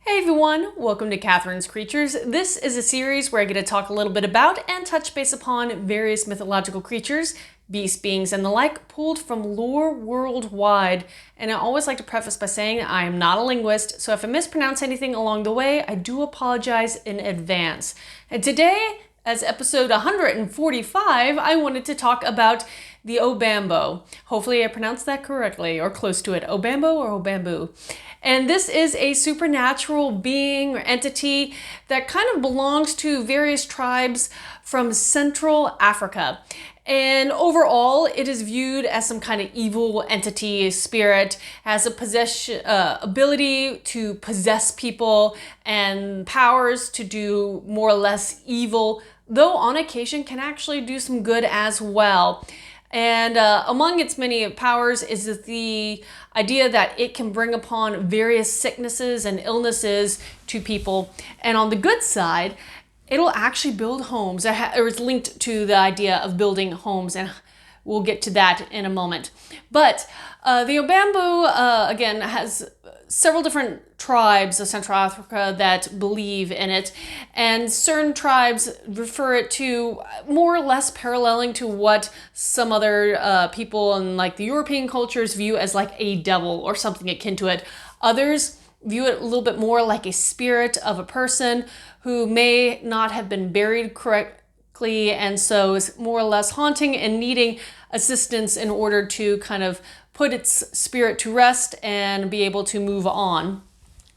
Hey everyone, welcome to Katharine's Creatures. This is a series where I get to talk a little bit about and touch base upon various mythological creatures, beast beings, and the like, pulled from lore worldwide. And I always like to preface by saying I am not a linguist, so if I mispronounce anything along the way, I do apologize in advance. And today, as episode 145, I wanted to talk about the Obambo. Hopefully I pronounced that correctly, or close to it. Obambo or Obambou. And this is a supernatural being or entity that kind of belongs to various tribes from Central Africa. And overall, it is viewed as some kind of evil entity, spirit, has a ability to possess people and powers to do more or less evil, though on occasion can actually do some good as well. And among its many powers is the idea that it can bring upon various sicknesses and illnesses to people. And on the good side, it'll actually build homes. It's linked to the idea of building homes, and we'll get to that in a moment. But the Obambo, again, has several different tribes of Central Africa that believe in it, and certain tribes refer it to more or less paralleling to what some other people in like the European cultures view as like a devil or something akin to it. Others view it a little bit more like a spirit of a person who may not have been buried correctly, and so is more or less haunting and needing assistance in order to kind of put its spirit to rest and be able to move on.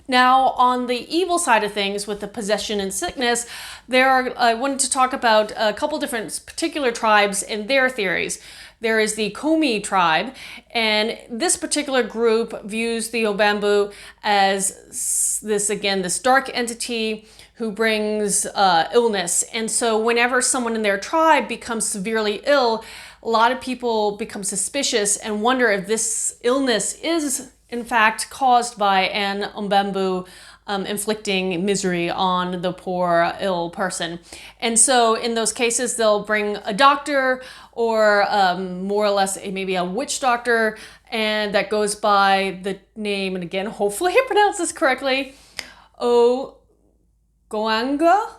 Now, on the evil side of things with the possession and sickness, I wanted to talk about a couple different particular tribes and their theories. There is the Komi tribe, and this particular group views the Obambo as this dark entity who brings illness. And so whenever someone in their tribe becomes severely ill, a lot of people become suspicious and wonder if this illness is in fact caused by an Obambo inflicting misery on the poor ill person. And so in those cases, they'll bring a doctor or more or less maybe a witch doctor, and that goes by the name, and again, hopefully I pronounce this correctly, Goanga?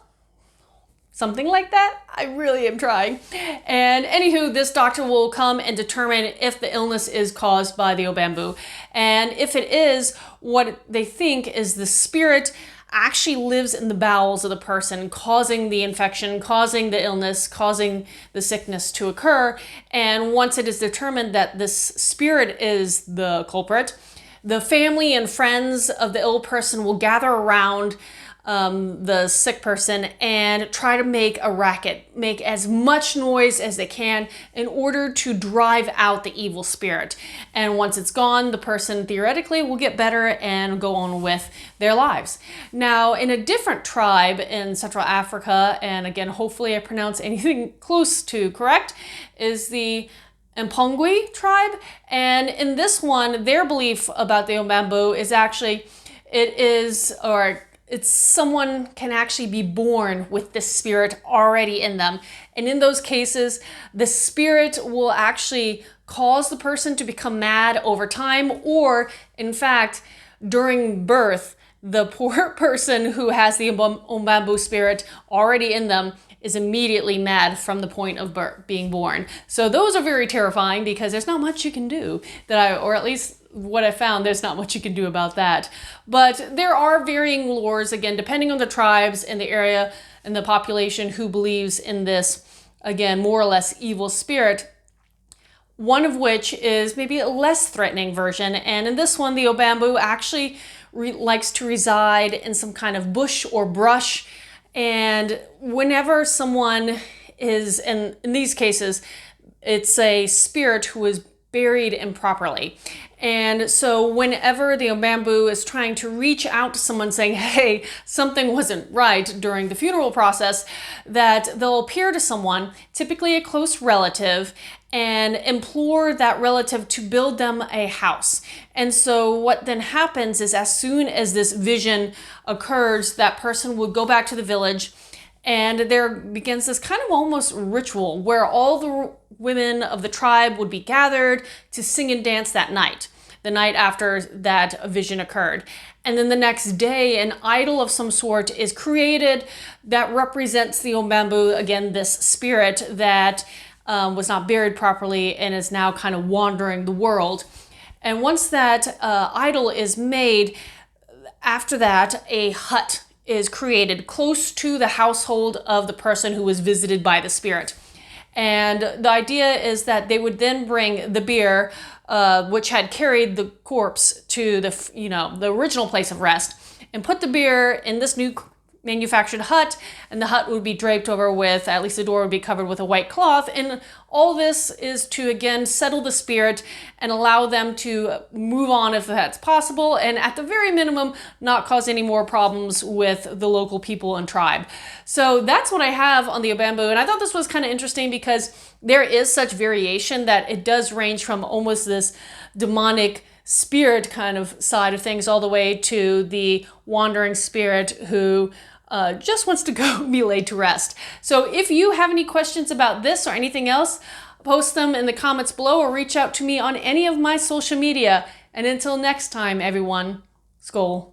Something like that. I really am trying. And anywho, this doctor will come and determine if the illness is caused by the Obambo. And if it is, what they think is the spirit actually lives in the bowels of the person, causing the infection, causing the illness, causing the sickness to occur. And once it is determined that this spirit is the culprit, the family and friends of the ill person will gather around the sick person and try to make a racket, make as much noise as they can in order to drive out the evil spirit. And once it's gone, the person theoretically will get better and go on with their lives. Now, in a different tribe in Central Africa, and again, hopefully I pronounce anything close to correct, is the Mpongwe tribe. And in this one, their belief about the Obambo is actually it's someone can actually be born with this spirit already in them. And in those cases, the spirit will actually cause the person to become mad over time, or in fact, during birth, the poor person who has the Obambo spirit already in them is immediately mad from the point of being born. So those are very terrifying because there's not much you can do or at least what I found, there's not much you can do about that. But there are varying lores, again, depending on the tribes and the area and the population who believes in this, again, more or less evil spirit. One of which is maybe a less threatening version. And in this one, the Obambo actually likes to reside in some kind of bush or brush. And whenever someone is, in these cases, it's a spirit who is buried improperly. And so whenever the Obambo is trying to reach out to someone saying, hey, something wasn't right during the funeral process, that they'll appear to someone, typically a close relative, and implore that relative to build them a house. And so what then happens is as soon as this vision occurs, that person would go back to the village, and there begins this kind of almost ritual where all the women of the tribe would be gathered to sing and dance that night. the night after that vision occurred. And then the next day, an idol of some sort is created that represents the Obambou, again, this spirit that was not buried properly and is now kind of wandering the world. And once that idol is made, after that, a hut is created close to the household of the person who was visited by the spirit. And the idea is that they would then bring the bier, which had carried the corpse to the original place of rest, and put the bier in this new manufactured hut, and the hut would be draped over with, at least the door would be covered with a white cloth. And all this is to, again, settle the spirit and allow them to move on if that's possible, and at the very minimum, not cause any more problems with the local people and tribe. So that's what I have on the Obambou, and I thought this was kind of interesting because there is such variation that it does range from almost this demonic spirit kind of side of things all the way to the wandering spirit who just wants to go be laid to rest. So if you have any questions about this or anything else, post them in the comments below or reach out to me on any of my social media. And until next time, everyone, Skål.